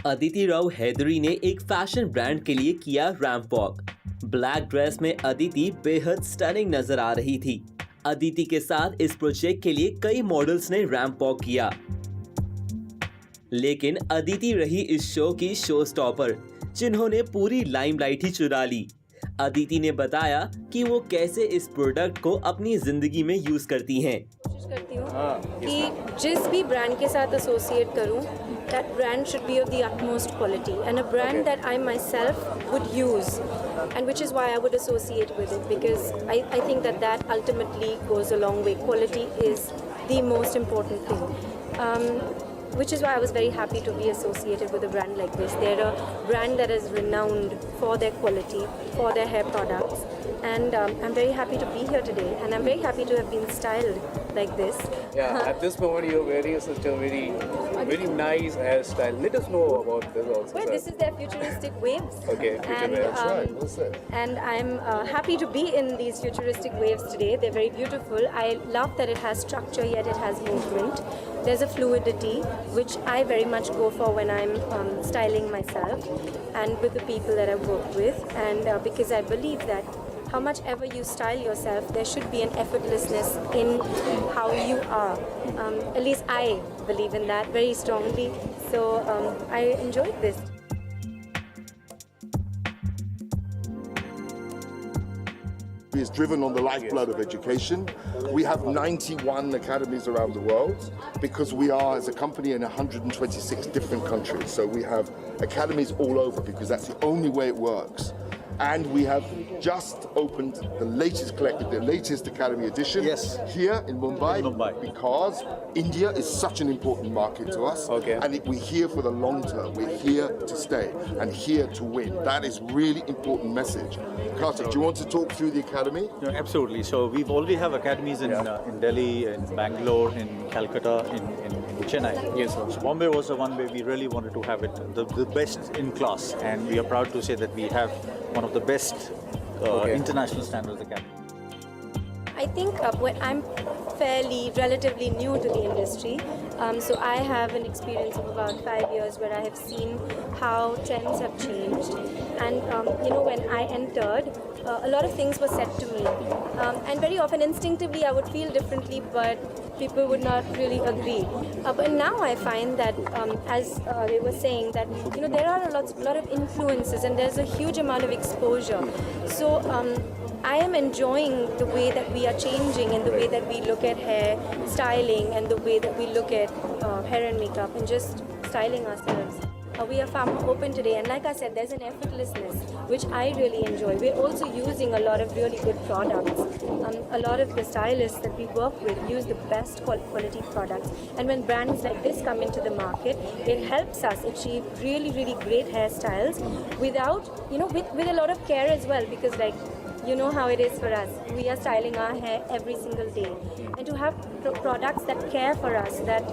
अदिति राव हैदरी ने एक fashion brand के लिए किया रैंप वॉक। ब्लैक ड्रेस में अदिति बेहद स्टनिंग नजर आ रही थी। अदिति के साथ इस प्रोजेक्ट के लिए कई मॉडल्स ने रैंप वॉक किया, लेकिन अदिति रही इस शो की शो स्टॉपर, जिन्होंने पूरी लाइमलाइट ही चुरा ली। अदिति ने बताया कि वो कैसे इस प्रोडक्ट को अपनी जिंदगी में यूज करती हैं। कोशिश करती हूँ कि जिस भी ब्रांड के साथ एसोसिएट करूँ, that brand should be of the utmost quality and a brand that I myself would use, and which is why I would associate with it, because I think that ultimately goes a long way. Quality is the most important thing. Which is why I was very happy to be associated with a brand like this. They're a brand that is renowned for their quality, for their hair products, and I'm very happy to be here today, and I'm very happy to have been styled like this. Yeah, at this moment you're wearing such a very nice hairstyle. Let us know about this also. Well, this is their futuristic waves. Okay, and waves. and I'm happy to be in these futuristic waves today. They're very beautiful. I love that it has structure yet it has movement. There's a fluidity which I very much go for when I'm styling myself and with the people that I work with, and because I believe that how much ever you style yourself, there should be an effortlessness in how you are. At least I believe in that very strongly. So I enjoyed this. Is driven on the lifeblood of education. We have 91 academies around the world because we are, as a company, in 126 different countries. So we have academies all over because that's the only way it works. And we have just opened the latest collective, the latest Academy edition here in Mumbai, because India is such an important market to us. And we're here for the long term. We're here to stay and here to win. That is really important message. Kartik, do you want to talk through the academy? No, absolutely. So we already have academies in Delhi, in Bangalore, in Calcutta, in Chennai. Yes. So Bombay was the one where we really wanted to have it the best in class, and we are proud to say that we have one of the best international standards academy. I think I'm relatively new to the industry, so I have an experience of about 5 years where I have seen how trends have changed, and when I entered, a lot of things were said to me, and very often instinctively I would feel differently, but people would not really agree. But now I find that, as they were saying, that there are a lot of influences and there's a huge amount of exposure. So I am enjoying the way that we are changing and the way that we look at hair styling and the way that we look at hair and makeup and just styling ourselves. We are far more open today, and like I said, there's an effortlessness which I really enjoy. We're also using a lot of really good products. A lot of the stylists that we work with use the best quality products, and when brands like this come into the market, it helps us achieve really, really great hairstyles without, with a lot of care as well, because you know how it is for us. We are styling our hair every single day, and to have products that care for us, that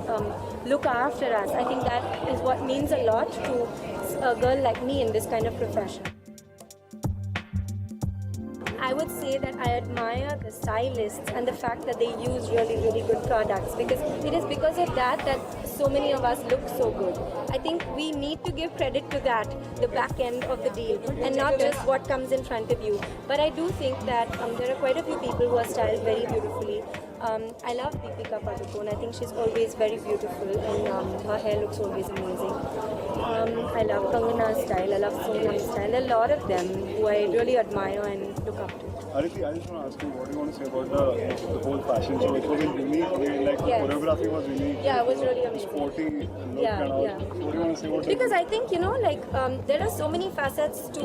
look after us, I think that is what means a lot to a girl like me in this kind of profession. I would say that I admire the stylists and the fact that they use really, really good products, because it is because of that so many of us look so good. I think we need to give credit to that, the back end of the deal, and not just what comes in front of you. But I do think that there are quite a few people who are styled very beautifully. I love Deepika Padukone. I think she's always very beautiful, and her hair looks always amazing. I love Kangana's style. I love Sonam's style. A lot of them who I really admire and look up to. Aditi, I just want to ask you, what do you want to say about the whole fashion show? It was unique, the choreography was unique. Yeah, it was really amazing. Sporty look and all. Yeah. What do you want to say about Because I think, there are so many facets to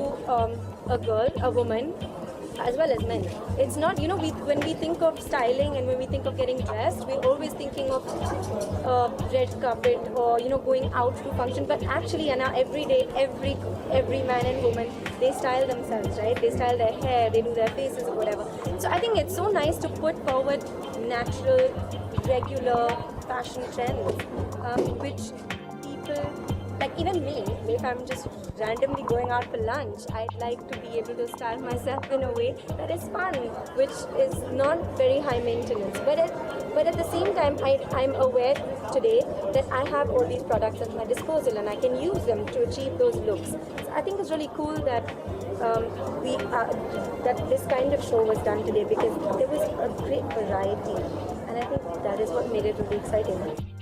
a girl, a woman, as well as men. It's not, when we think of styling and when we think of getting dressed, we're always thinking of red carpet or, going out to function. But actually, in our everyday, every man and woman, they style themselves, right? They style their hair, they do their faces or whatever. So I think it's so nice to put forward natural, regular fashion trends, which people, like even me, if I'm just randomly going out for lunch. I'd like to be able to style myself in a way that is fun, which is not very high maintenance. But at the same time, I'm aware today that I have all these products at my disposal and I can use them to achieve those looks. So I think it's really cool that that this kind of show was done today because there was a great variety, and I think that is what made it really exciting.